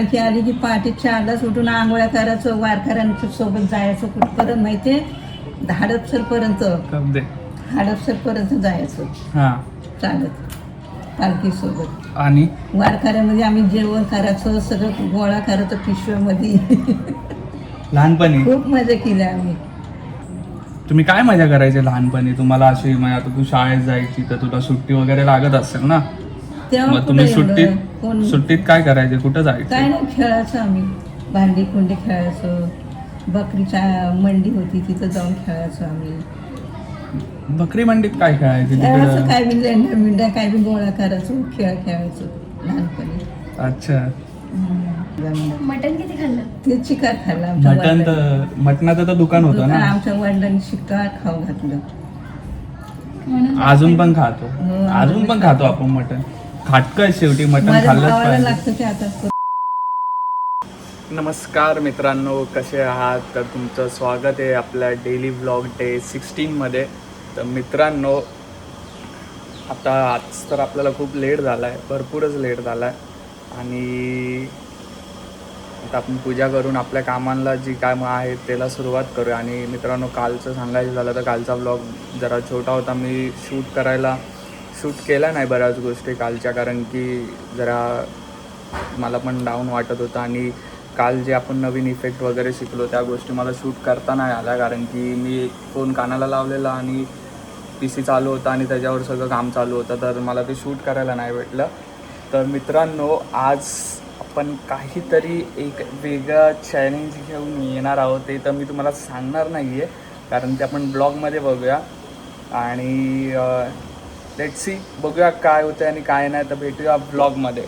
पालखी आली की पहाटे 4लाच उठून आंघोळ्या करायचं, वारकऱ्यांच्या सोबत जायचं कुठपर्यंत माहितीये, हडपसरपर्यंत जायचं चालत पालखी सोबत. आणि वारकऱ्यामध्ये आम्ही जेवण करायचं, सगळं गोळा करायचं पिशव्यामध्ये. लहानपणी खूप मजा केली आम्ही. तुम्ही काय मजा करायचे लहानपणी? तुम्हाला अशी म्हणजे आता तू शाळेत जायची तर तुला सुट्टी वगैरे लागत असेल ना, तेव्हा मग तुम्ही कोण सुट्टीत काय करायचे? कुठं जायचे? काय नाही, खेळायचं आम्ही, भांडी कुंडी खेळायचो, बकरीच्या मंडी होती तिथं जाऊन खेळायचो आम्ही. बकरी मंडीत काय खेळायचे खेळायचं तिकडं? काय बी लेंड्या मिंड्या काय बी गोळा करायचो, खेळ खेळायचो लहानपणी. अच्छा. मटण किती खाल्लं? ते चिकार खाल्ला आमच्या मटण तर वडिलांनी. मटणाचं तर दुकान होतं ना. आमच्या वडिलांनी शिकार खाऊ घातलं. म्हणून अजून पण खातो, हो, अजून पण खातो आपण मटण. खाटकं शेवटी मटण माझ्या खाल्लंच भावाला पाहिजे. लागतं ते आता. नमस्कार मित्रांनो, कसे आहात? तर तुमचं स्वागत आहे आपल्या डेली व्लॉग डे 16 मध्ये. तर मित्रांनो, आज तर आपल्याला खूप लेट झाला आहे, भरपूरच लेट झाला आहे. आणि आता आपण पूजा करून आपल्या कामांना जी कामं आहेत त्याला सुरुवात करूया. आणि मित्रांनो, कालचं सांगायचं झालं तर कालचा व्लॉग जरा छोटा होता. मी शूट केला नाही बऱ्याच गोष्टी कालच्या, कारण की जरा मला पण डाऊन वाटत होतं. आणि काल जे आपण नवीन इफेक्ट वगैरे शिकलो त्या गोष्टी मला शूट करता नाही आल्या, कारण की मी फोन कानाला लावलेला आणि PC चालू होता आणि त्याच्यावर सगळं काम चालू होतं, तर मला ते शूट करायला नाही भेटलं. तर मित्रांनो, आज आपण काहीतरी एक वेगळं चॅलेंज घेऊन येणार आहोत. ते तर मी तुम्हाला सांगणार नाही आहे, कारण ते आपण ब्लॉगमध्ये बघूया. आणि लेट्स सी, बघूया काय होतं आणि काय नाही. तर भेटूया ब्लॉगमध्ये.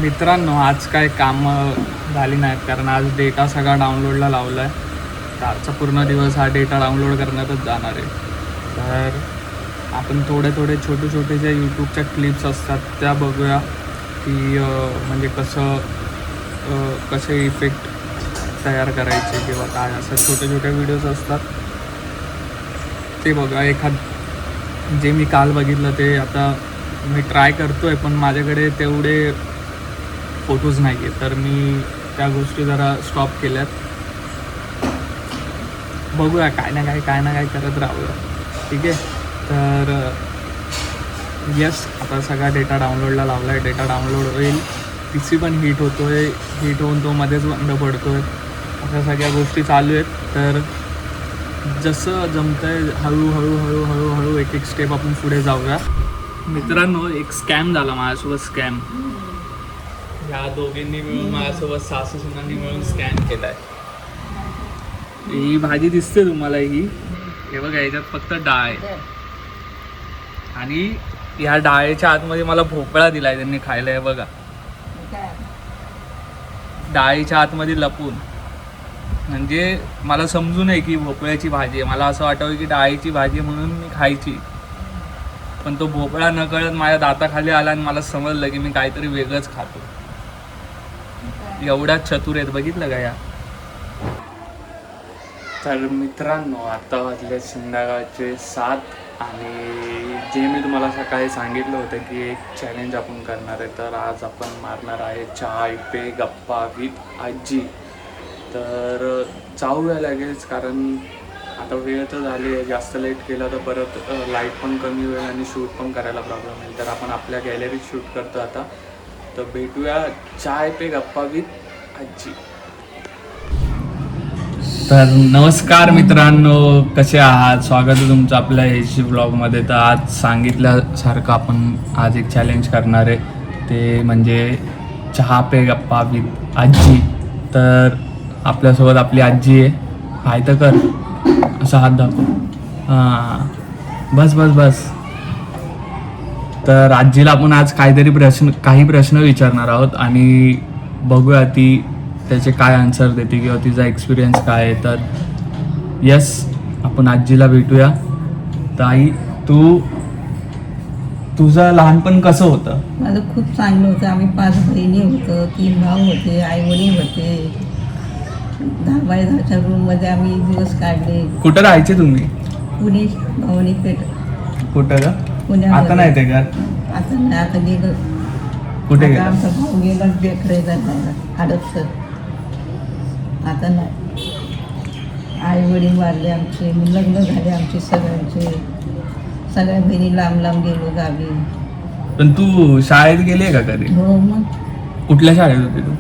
मित्रांनो, आज काय कामं झाली नाहीत, कारण आज डेटा सगळा डाउनलोडला लावला आहे. तर आजचा पूर्ण दिवस हा डेटा डाउनलोड करण्यातच जाणार आहे. तर आपण थोडे छोटे जे यूट्यूबच्या क्लिप्स असतात त्या बघूया, की म्हणजे कसे इफेक्ट तयार करायचे किंवा काय, असं छोटे व्हिडिओज असतात ते बघा. जे मी काल बघितलं ते आता मी ट्राय करतो आहे, पण माझ्याकडे तेवढे फोटोज नाही आहे, तर मी त्या गोष्टी जरा स्टॉप केल्यात. बघूया, काय ना काय करत राहूया, ठीक आहे. तर यस, आता सगळा डेटा डाउनलोडला लावला आहे. डेटा डाउनलोड होईल, PC पण हीट होऊन तो मध्येच बंद पडतो आहे. अशा सगळ्या गोष्टी चालू आहेत. तर जसं जमतं आहे हळूहळू एक स्टेप आपण पुढे जाऊया. मित्रांनो, एक स्कॅम झाला माझ्यासोबत. स्कॅम ह्या दोघींनी मिळून माझ्यासोबत, सासू सुनांनी मिळून स्कॅम केला आहे. ही भाजी दिसते तुम्हाला, हे बघा, याच्यात फक्त डाळ आहे आणि ह्या डाळीच्या आतमध्ये मला भोपळा दिलाय त्यांनी खायला. हे बघा, डाळीच्या आतमध्ये लपून. म्हणजे मला समजू नये की भोपळ्याची भाजी आहे, मला असं वाटावं की डाळीची भाजी म्हणून मी खायची. पण तो भोपळा नकळत माझ्या दाताखाली आला आणि मला समजलं की मी काहीतरी वेगळंच खातो. एवढ्याच चतुर आहेत, बघितलं का या. तर मित्रांनो, आता वाजले संध्याकाळचे 7 आणि जे मी तुम्हाला सकाळी सांगितलं होतं की एक चॅलेंज आपण करणार आहे, तर आज आपण मारणार आहे चाय पे गप्पा विथ आजी. तर जाऊया लगेच, कारण आता वेळ तर झाली आहे. जास्त लेट केलं तर परत लाईट पण कमी होईल आणि शूट पण करायला प्रॉब्लेम येईल. तर आपण आपल्या गॅलरीत शूट करतो आता. तर भेटूया चाय पे गप्पा विथ आजी. तर नमस्कार मित्रांनो, कसे आहात? स्वागत आहे तुमचं आपल्या एच ब्लॉगमध्ये. तर आज सांगितल्यासारखं आपण आज एक चॅलेंज करणार आहे, ते म्हणजे चहा पे गप्पा विथ आजी. तर आपल्यासोबत आपली आजी आहे. हाय तर कर, असा हात दाखव. हां, बस. तर आजीला आपण आज काही प्रश्न विचारणार आहोत आणि बघूया ती त्याचे काय आन्सर देते किंवा तिचा एक्सपिरियन्स काय आहे. तर यस, आपण आजीला भेटूया. ताई, तुझं लहानपण कसं होतं? माझं खूप चांगलं होतं. आम्ही 5 बहिणी होतो, 3 भाऊ होते, आई वडील होते. 10x10च्या रूममध्ये आम्ही दिवस काढले. कुठं राहायचे तुम्ही? पुणे भवानी पेठ कुठं का? पुण्यामध्ये. आता नाही ते घर? आता नाही, आता गेलं. कुठे आता गेलं? आमचा भाऊ गेला बेकरे जायला हडपसर. आता नाही. आई वडील वारले आमचे, लग्न झाले आमचे सगळ्यांचे. सगळ्या बहिणी लांब लांब गेलो गावी. पण तू शाळेत गेली का कधी? हो, मग कुठल्या शाळेत होती तू?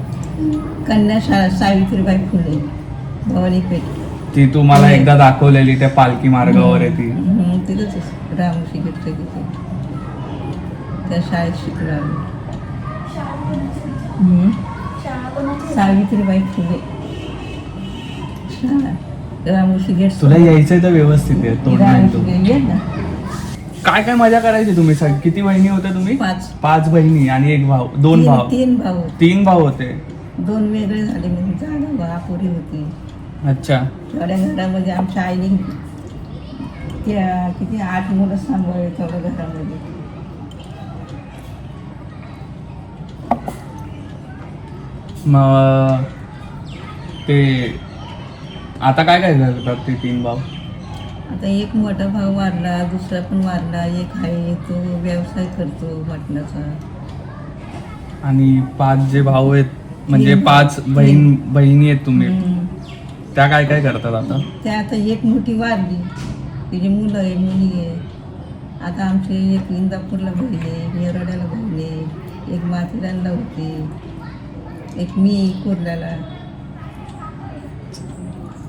कन्या शाळा सावित्रीबाई फुले भवानी पेठ. ती तू मला एकदा दाखवलेली त्या पालखी मार्गावर आहे ती. तिथंच रामशिगेटच्या तिथे त्या शाळेत शिकलो आम्ही. सावित्रीबाई फुले शाळा रामशिगेट. तुला यायचंय तर व्यवस्थित आहे, तोंड नाही तू. ये ना. काय काय मजा करायची तुम्ही? किती बहिणी होत्या तुम्ही? 5. 5 बहिणी आणि 1 भाऊ, 2 भाऊ. 3 भाऊ. 3 भाऊ होते. 2 वेगळे झाले म्हणजे जागा अपुरी होती. अच्छा. तेवढ्या घरामध्ये आमच्या आईने त्या किती 8 मुलं सांभाळले तेवढ्या घरामध्ये. मग ते आता काय काय करतात ते 3 भाऊ? आता एक मोठा भाऊ वारला, दुसरा पण वारला. एक आहे तो व्यवसाय करतो मटणाचा. आणि 5 जे भाऊ आहेत म्हणजे 5 बहिणी आहेत तुम्ही, त्या काय काय करतात आता? त्या आता एक मोठी वारली, तिची मुलं आहे, मुली आहे. आता आमचे एक इंदापूरला बहीण आहे, एक येरवड्याला बहीण आहे, एक माथेरानला होती, एक मी कुर्ल्याला.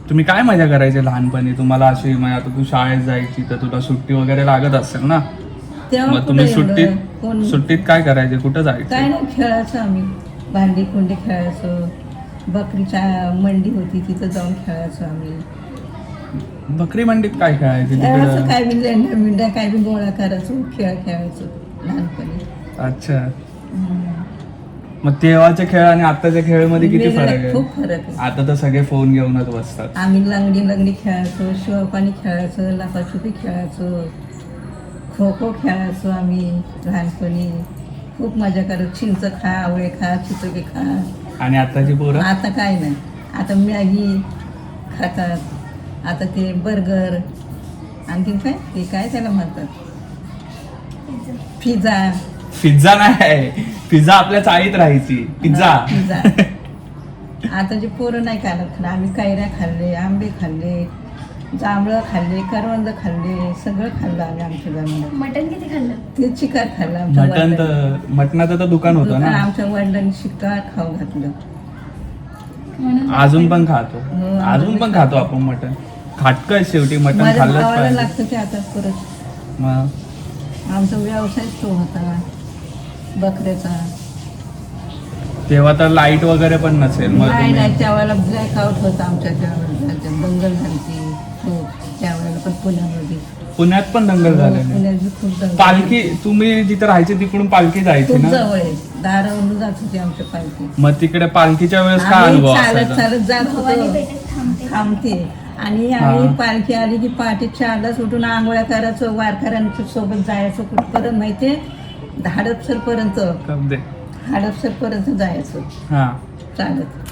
तुम्ही काय मजा करायचे लहानपणी? तुम्हाला अशी म्हणजे आता तू शाळेत जायची तर तुला सुट्टी वगैरे लागत असेल ना? तेव्हा मग तुम्ही कुठं एवढं कोण सुट्टीत काय करायचे? कुठं काय जायचे? नाही, खेळायचो आम्ही. भांडी कुंडी खेळायचो. बकरीच्या मंडी होती तिथं जाऊन खेळायचो आम्ही. बकरी मंडीत काय खेळायचे खेळायचं तिकडे? काय बी लेंड्या मिंड्या काय बी गोळा करायचो, खेळ खेळायचो लहानपणी. अच्छा. मग तेव्हाचे खेळ आणि आताच्या खेळामध्ये किती वेगळं, फरक आहे? खूप फरक आहे. आता तर सगळे फोन घेऊनच बसतात. आम्ही लंगडी खेळायचो, शिवपाणी खेळायचो, लपाछुपी खेळायचो, खो खो खेळायचो आम्ही लहानपणी. खूप मजा करायचो. चिंच खा, आवळे खा, चिचोके खा. आणि आताची पोरं? आता काय नाही. आता मॅगी खातात. आता ते बर्गर, आणखीन काय ते काय त्याला म्हणतात, पिझ्झा. पिझ्झा नाही, पिझ्झा आपल्या चाळीत राहायची. पिझ्झा. पिझ्झा. आताचे पोरं नाही खात. आम्ही कैऱ्या खाल्ले, आंबे खाल्ले, जांभळं खाल्ले, करवंद खाल्ले, सगळं खाल्लं आम्ही आमच्या जमिनीत. मटण किती खाल्लं? ते चिकार खाल्लं आमच्या मटणाचं तर दुकान होतं ना? आमच्या वडिलांनी शिकार खाऊ घातलं. म्हणून अजून पण खातो. हो, अजून पण खातो आपण मटण. खाटकं शेवटी मटण माझ्या खाल्लंच भावाला पाहिजे. लागतं ते आता परत. मग आमचा व्यवसायच तो होता बकऱ्याचा. तेव्हा तर लाईट वगैरे पण नसेल. मग नाही तुम्ही नाही, त्यावेळेला ब्लॅकआउट होता आमच्या त्यावेळेला. दंगल झाली हो त्यावेळेला पण पुण्यामध्ये. पुण्यात पण दंगल झालेली. पुण्यात बी खूप दंगल. पालखी, तुम्ही जिथे राहायचे तिकडून पालखी जायची खूप ना? जवळ आहे. दारावरून जात होती आमच्या पालखी. मग तिकडे पालखीच्या वेळेस काय आम्ही अनुभव चालत असायचा? चालत जात भवानी होतो. पेठेत थांबते. थांबते आणि हा. आम्ही पालखी आली की पहाटे 4ला सुटून आंघोळ्या करायचो, वारकऱ्यांच्या सोबत जायचो. कुठपर्यंत माहितीये? हडपसरपर्यंत. कब्दे. हडपसरपर्यंत जायचो हा. चालत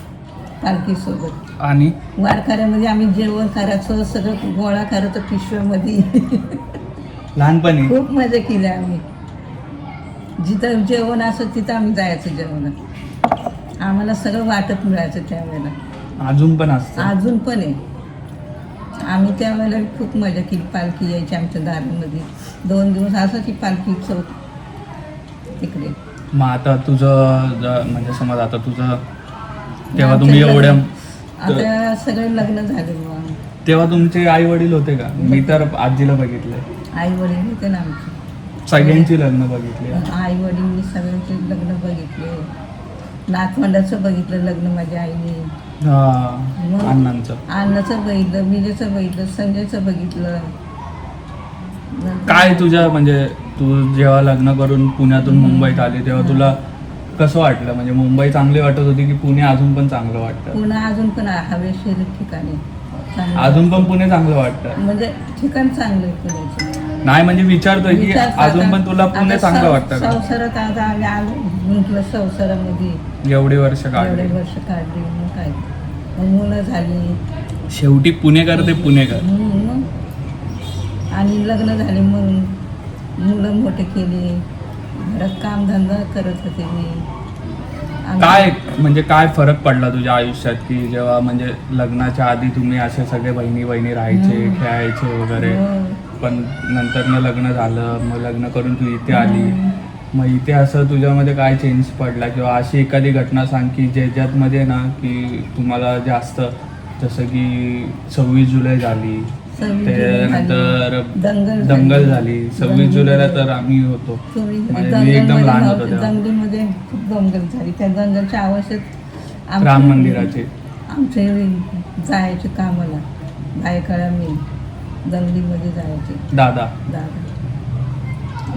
पालखी सोबत. आणि वारकऱ्यामध्ये आम्ही जेवण करायचो, सगळं गोळा करायचो पिशव्यामध्ये. लहानपणी खूप मजा केली आम्ही. जिथं जेवण असं तिथं आम्ही जायचं जेवण. आम्हाला सगळं वाटप मिळायचं त्यावेळेला. अजून पण असतं. अजून पण आहे. आम्ही त्यावेळेला खूप मजा केली. पालखी यायची आमच्या दारामध्ये. 2 दिवस असायची पालखी चौक तिकडे. मग आता तुझं म्हणजे समज आता तुझं तेव्हा आमचं तुम्ही लग्न- एवढ्या आता सगळे लग्न झाले मग. तेव्हा तुमचे आई वडील होते का? मी तर आजीला बघितलंय. आई वडील होते ना आमचे. सगळ्यांची लग्न बघितली. आई वडील सगळ्यांचे लग्न बघितले. नातवंडाचं बघितलं लग्न माझ्या आईने. हा. अण्णांचं. अण्णाचं बघितलं, मिजेचं बघितलं, संजयचं बघितलं. काय तुझ्या म्हणजे तू जेव्हा लग्न करून पुण्यातून मुंबईत आली तेव्हा तुला कसं वाटलं? म्हणजे मुंबई चांगली वाटत होती की पुणे अजून पण चांगलं वाटतं? पुन्हा अजून पण हवेशीर ठिकाणी चांगलं अजून पण पुणे चांगलं वाटतं? म्हणजे ठिकाण चांगलं आहे पुण्याचं. नाही म्हणजे विचारतोय की विचारतो अजून आता- पण तुला पुणे आता चांगलं वाटतं का? संसारात आता आम्ही आलो म्हटलं संसारामध्ये एवढी वर्ष एवढे काढली, वर्ष काढली मग काय, मग मुलं झाली. शेवटी पुणेकर ते पुणेकर. मग आणि लग्न झाले मग मुलं मोठे केले, घरात कामधंदा करत होते मी. आम्ही- काय म्हणजे काय फरक पडला तुझ्या आयुष्यात की जेव्हा म्हणजे लग्नाच्या आधी तुम्ही असे सगळे बहिणी बहिणी राहायचे, खेळायचे वगैरे, हो. पण नंतर लग्न झालं, मग लग्न करून तू इथे आली, मग इथे असं तुझ्यामध्ये काय चेंज पडला किंवा अशी एखादी घटना सांग की ज्याच्यामध्ये ना की तुम्हाला जास्त, जसं की 26 जुलै झाली, 26 जुलै त्यानंतर झाली, दंगल झाली. 26 जुलैला तर आम्ही होतो, म्हणजे मी एकदम लहान होतो तेव्हा. दंगलीमध्ये खूप दंगल झाली. त्या दंगलच्या आवश्यक राम मंदिराचे आमचे जायचे कामाला, बायकाळा मी दंगलीमध्ये जायचे. दादा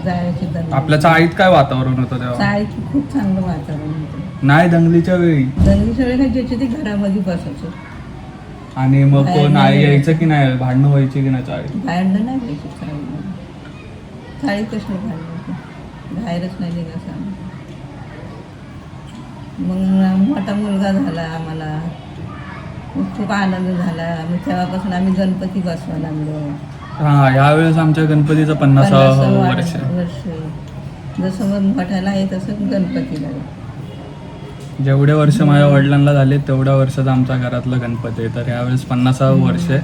जायचे दंगली. आपल्या चाळीत काय वातावरण होतं तेव्हा? चाळीत खूप चांगलं वातावरण होतं. नाही दंगलीच्या वेळी. दंगलीच्या वेळी ज्याचे ते घरामध्ये बसायचं. आणि मग बाहेर कोण नाही यायचं की नाही, भांडणं व्हायची की नाही चाळीत? बाहेरनं नाही घ्यायची चाळीमध्ये. चाळी कशी बाहेर होती, बाहेरच नाही निघायचं आम्ही. मग मोठा मुलगा झाला आम्हाला, मग खूप आनंद झाला. मग तेव्हापासून आम्ही गणपती बसवायला लागलो. हा, यावेळेस आमच्या गणपतीचं 50वा वर्ष. जसं मग मोठ्याला आहे तसं गणपतीला आहे. जेवढे वर्ष माझ्या वडिलांना झाले तेवढ्या वर्षात आमच्या घरातलं गणपती आहे, तर यावेळेस 50वा वर्ष आहे.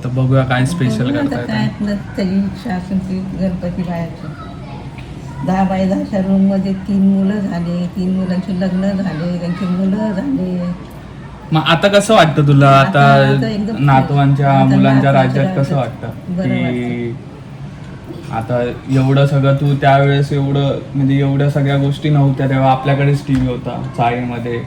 तर बघूया काय स्पेशल बघू आता करता काय येतं. आपलं त्याची इच्छा असेल ती गणपती बाहेरची. 10 बाय 10च्या रूममध्ये 3 मुलं झाले, 3 मुलांचे लग्न झाले, त्यांची मुलं झाले. मग आता कसं वाटतं तुला? आता आता एकदम नातवांच्या आता मुलांच्या नातवांच्या राज्यात कसं राज्यात वाटतं बरं की आता एवढं सगळं तू त्यावेळेस एवढं म्हणजे एवढ्या सगळ्या गोष्टी नव्हत्या तेव्हा, आपल्याकडेच टीव्ही होता चाळीमध्ये,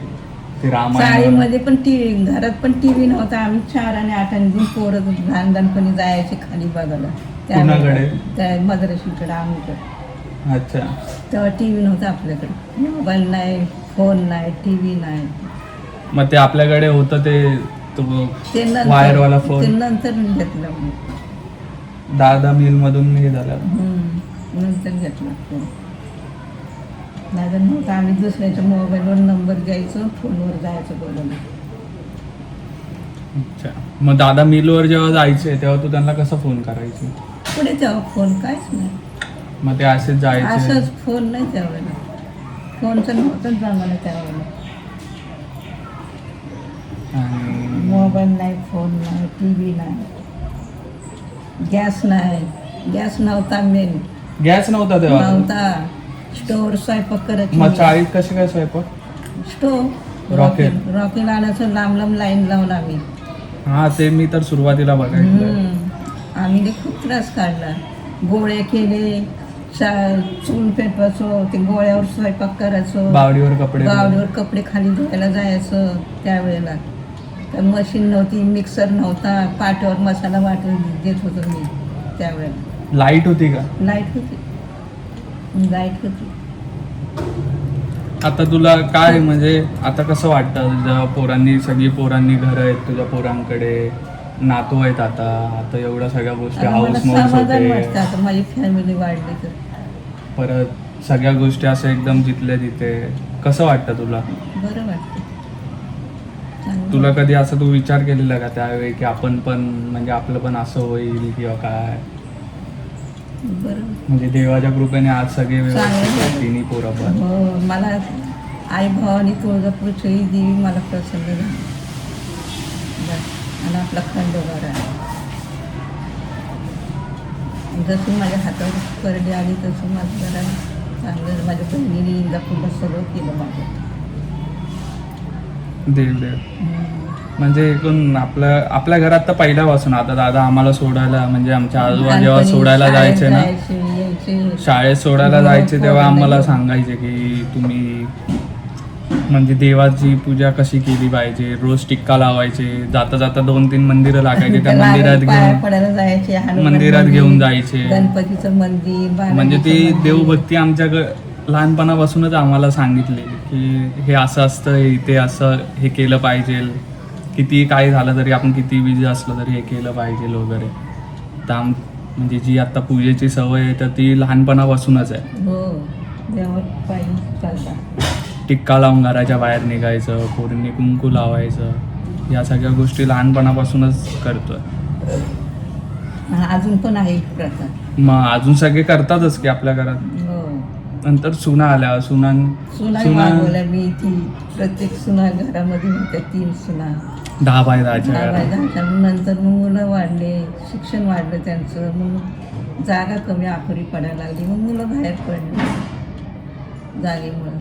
ते रामायण. चाळीमध्ये पण टीव्ही, घरात पण टीव्ही नव्हता. आम्ही 4 आणि 8 आणि पोरं लहानपणी जायचे खाली बघायला. कुणाकडे? त्या मद्राशीकडे आम्हीकडे. अच्छा. तेव्हा टीव्ही नव्हता आपल्याकडे, मोबाईल नाही, फोन नाही, टीव्ही नाही. मग ते आपल्याकडे होतं ते ते वायरवाला ते फोन नंतर घेतलं मी. दादा मिल मधून हे झालं. नंतर घेतला फोन. नाही नव्हतं, आम्ही दुसऱ्याच्या मोबाईलवर नंबर घ्यायचो, फोनवर जायचं बोलायला. अच्छा. मग दादा मिलवर जेव्हा जायचे तेव्हा तू त्यांना कसा फोन करायची? पुढे तेव्हा फोन काहीच नाही, मग ते असेच जायचे? असंच. फोन नाही त्यावेळेला, फोनचं नव्हतंच जमाना त्यावेळेला. आणि मोबाईल नाही, फोन नाही, टीव्ही नाही, गॅस नाही. गॅस नव्हता, मेन गॅस नव्हता तेव्हा? नव्हता. स्टोवर स्वयंपाक करायची. मग चाळीत कसे काय स्वयंपाक? स्टोव रॉकेल. रॉकेल आणायचं, लांब लांब लाईन लावून आम्ही. हा, ते मी तर सुरुवातीला बघायचं. आम्ही ते खूप त्रास काढला. गोळ्या केले, चूल पेटवायचो, ते गोळ्यावर स्वयंपाक करायचो. बावडीवर कपडे. बावडीवर कपडे खाली धुवायला जायचं. त्यावेळेला तर मशीन नव्हती, मिक्सर नव्हता, पाट्यावर मसाला वाटून देत होतो मी त्यावेळेला. लाईट होती का? लाईट होती, लाईट होती. आता तुला काय म्हणजे आता कसं वाटतं तुझ्या पोरांनी, सगळी पोरांनी घरं आहेत तुझ्या पोरांकडे, नातू आहेत, आता एवढ्या सगळ्या गोष्टी, आणि मला हाऊस मौज समाधान होते, वाटतं आता माझी फॅमिली वाढली तर. परत सगळ्या गोष्टी असं एकदम जिथल्या तिथे, कसं वाटतं तुला? बरं वाटतं, चांगलं तुला वाटतं. कधी असं तू विचार केलेला का त्यावेळी की आपण पण म्हणजे आपलं पण असं होईल किंवा काय? बरं. म्हणजे देवाच्या कृपेने आज सगळे व्यवस्थित चांगलं. आहेत, तिन्ही पोरं पण. हो, मला आई भावानी तुळजापूरची देवी मला प्रसन्न झाली. बस. आणि आपला खंडोबार आहे. जशी माझ्या हातावर करडी आली तसं माझं जरा चांगलं, माझ्या बहिणीने इंदापूरला सगळं केलं माझं. देव म्हणजे एकूण आपल्या घरात तर पहिल्यापासून, आता दादा आम्हाला सोडायला म्हणजे आमच्या आजोबा जेव्हा सोडायला जायचे ना, यायचे. शाळेत सोडायला हो, जायचे तेव्हा हो, आम्हाला नाही. सांगायचे की तुम्ही म्हणजे देवाची पूजा कशी केली पाहिजे, रोज टिक्का लावायचे, जाता जाता 2-3 मंदिरं लागायचे, त्या मंदिरात पाया घेऊन पडायला जायचे, हनुमान मंदिरात मंदिर, घेऊन जायचे. गणपतीचं मंदिर, बालाजीचं म्हणजे ती मंदिर. देवभक्ती आमच्या लहानपणापासूनच आम्हाला सांगितली की हे असं असतं, इथे असं हे केलं पाहिजे, किती काय झालं तरी आपण किती बिझी असलं तरी हे केलं पाहिजे वगैरे. तर म्हणजे जी आता पूजेची सवय आहे तर ती लहानपणापासूनच आहे. हो, देवावर पायी चालतात. टिक्का लावून घराच्या बाहेर निघायचं, पोरींनी कुंकू लावायचं, या सगळ्या गोष्टी लहानपणापासूनच करतोय. अजून पण आहे प्रथा. मग अजून सगळे करतातच की आपल्या घरात. हो, नंतर सुना आल्या, सुना मागवल्या मी. ती प्रत्येक सुना घरामध्ये होत्या, 3 सुना, 10 बाय 10च्या घरात. 10 नंतर मग मुलं वाढले, शिक्षण वाढलं त्यांचं, मग जागा कमी आखरी पडायला लागली, मग मुलं बाहेर पडली जागेमुळं.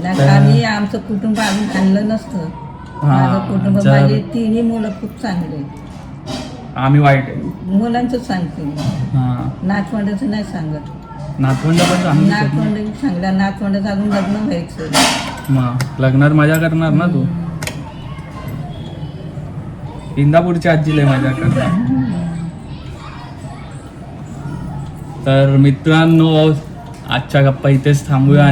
नाही आम्ही आमचं कुटुंब अजून आणलं नसतं. माझं कुटुंब, माझे 3ही मुलं खूप चांगले आहेत. आम्ही वाईट आहे. मुलांचं सांगते मी, हां, नातवंडाचं नाही सांगत. नातवंड पण चांगलीच आहेत ना. नातवंड सांगल्या, नातवंडाचं अजून लग्न व्हायचं. मग लग्नात मजा करणार ना तू. इंदापूरची आजी लय मजा करणार. तर मित्रांनो, आजच्या गप्पा इथेच थांबूया.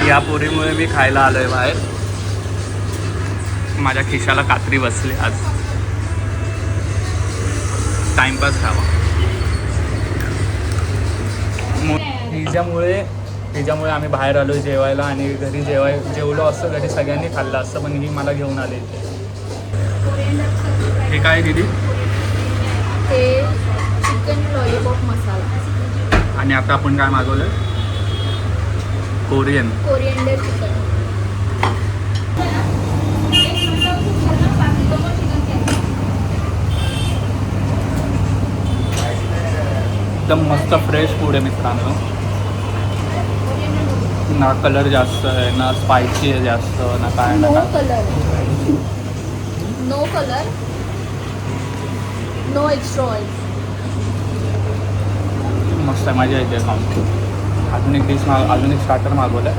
या पोरीमुळे मी खायला आलोय बाहेर. माझ्या खिशाला कात्री बसली आज. टाइमपास खावा. हिच्यामुळे आम्ही बाहेर आलो जेवायला, आणि घरी जेवलो असतं, घरी सगळ्यांनी खाल्लं असतं, पण ही मला घेऊन आले. हे काय दिदी? ते चिकन लॉलीपॉप मसाला. आणि आता आपण काय मागवलं? Coriander chicken. एकदम मस्त फ्रेश फूड आहे मित्रांनो. ना कलर जास्त आहे, ना स्पायसी आहे जास्त, ना काय ना काय. No colour, no extra oil. मस्त आहे, मजा येते खाऊन. अजून एक स्टार्टर मागवलं,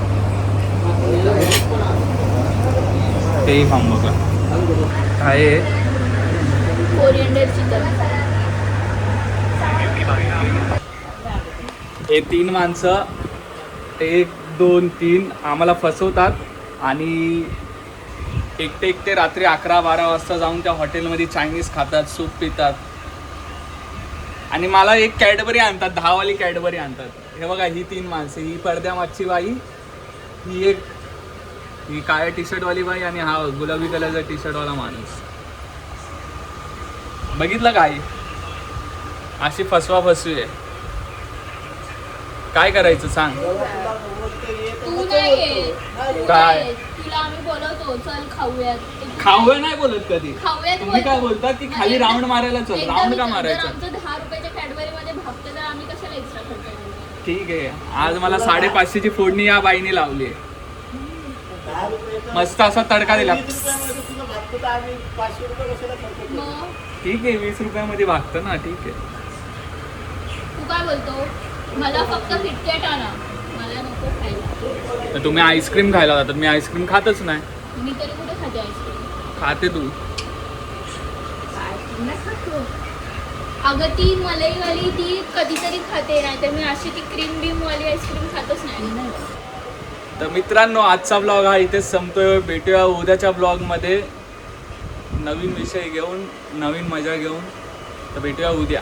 तेही खाऊन बघा. काय आहे? Coriander chicken. हे 3 माणसं 1, 2, 3 आम्हाला फसवतात, आणि एकटे रात्री 11-12 वाजता जाऊन त्या हॉटेलमध्ये चायनीज खातात, सूप पितात, आणि मला एक कॅडबरी आणतात, 10 वाली कॅडबरी आणतात. हे बघा, ही 3 माणसं, ही पडद्यामागची बाई, ही काळ्या टी शर्टवाली बाई, आणि हा गुलाबी कलरचा टी शर्टवाला माणूस. बघितलं काय? अशी फसवी आहे. काय करायचं सांग? तू नाही येत. काय? तुला आम्ही बोलवतो, चल खाऊयात. खाऊया नाही बोलत कधी. खाऊयात तुम्ही काय बोलतात की खाली राऊंड मारायला चल. एकदा राऊंड का विचार, मारायचं? जर आमचं 10 रुपयाच्या कॅडबरीमध्ये भागतं, तर आम्ही कशाला एक्स्ट्रा खर्च करू? ठीक आहे, आज मला 550ची फोडणी या बाईने लावली. मस्त असा तडका दिला. मग ठीक आहे, 20 रुपयामध्ये भागतं ना. ठीक आहे. तू काय बोलतो? मला फक्त किटकॅट आणा, मला नको खायला. तर तुम्ही आईस्क्रीम खायला जातात, मी आईस्क्रीम खातच नाही. मी तरी कुठे खाते आईस्क्रीम? खाते तू. आईस्क्रीम नाही खातो. अगं ती मलईवाली ती कधीतरी खाते, नाही तर मी अशी ती क्रीम बीमवाली आईस्क्रीम खातच नाही. तर मित्रांनो, आजचा ब्लॉग हा इथेच संपतोय. भेटूया उद्याच्या ब्लॉगमध्ये नवीन विषय घेऊन, नवीन मजा घेऊन. तर भेटूया उद्या.